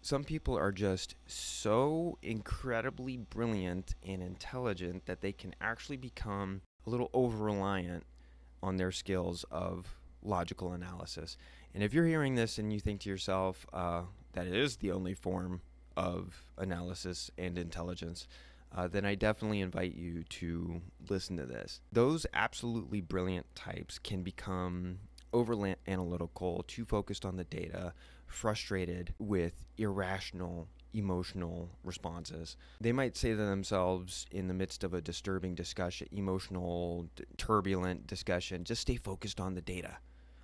Some people are just so incredibly brilliant and intelligent that they can actually become a little over reliant on their skills of logical analysis. And if you're hearing this and you think to yourself that it is the only form of analysis and intelligence, then I definitely invite you to listen to this. Those absolutely brilliant types can become over analytical, too focused on the data, frustrated with irrational emotional responses. They might say to themselves in the midst of a disturbing discussion, emotional, turbulent discussion, just stay focused on the data,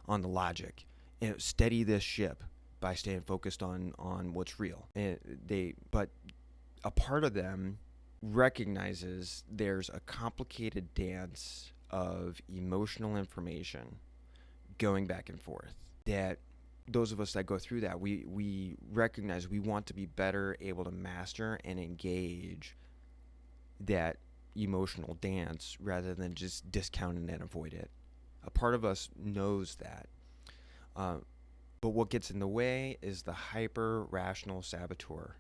on the logic, and steady this ship by staying focused on what's real. But a part of them recognizes there's a complicated dance of emotional information going back and forth that those of us that go through that, we recognize we want to be better able to master and engage that emotional dance rather than just discount it and avoid it. A part of us knows that. But what gets in the way is the hyper-rational saboteur,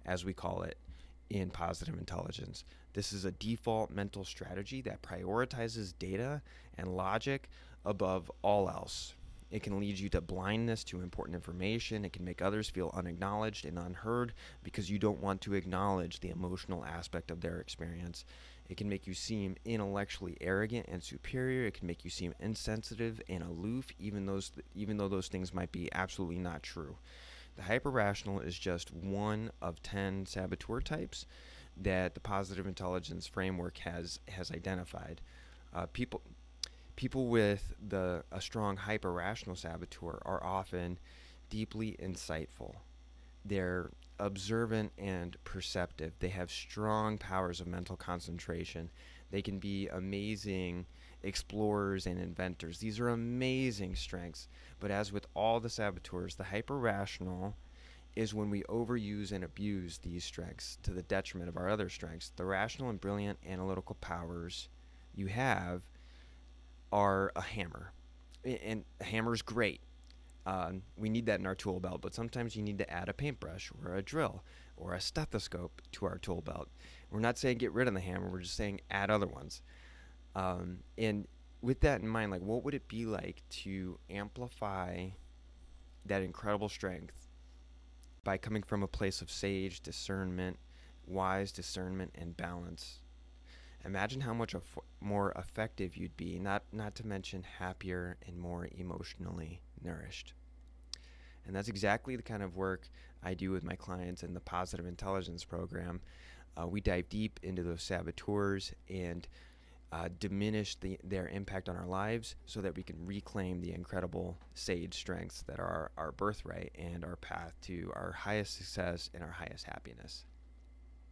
as we call it in positive intelligence. This is a default mental strategy that prioritizes data and logic above all else. It can lead you to blindness to important information. It can make others feel unacknowledged and unheard because you don't want to acknowledge the emotional aspect of their experience. It can make you seem intellectually arrogant and superior. It can make you seem insensitive and aloof, even though those things might be absolutely not true. The hyper-rational is just one of 10 saboteur types that the positive intelligence framework has identified. People with a strong hyper-rational saboteur are often deeply insightful. They're observant and perceptive. They have strong powers of mental concentration. They can be amazing explorers and inventors. These are amazing strengths. But as with all the saboteurs, the hyper-rational is when we overuse and abuse these strengths to the detriment of our other strengths. The rational and brilliant analytical powers you have are a hammer. And a hammer's great. We need that in our tool belt, but sometimes you need to add a paintbrush or a drill or a stethoscope to our tool belt. We're not saying get rid of the hammer, we're just saying add other ones. And with that in mind, like, what would it be like to amplify that incredible strength by coming from a place of sage discernment, wise discernment, and balance? Imagine how much more effective you'd be, not to mention happier and more emotionally nourished. And that's exactly the kind of work I do with my clients in the Positive Intelligence program. We dive deep into those saboteurs and diminish their impact on our lives so that we can reclaim the incredible sage strengths that are our birthright and our path to our highest success and our highest happiness.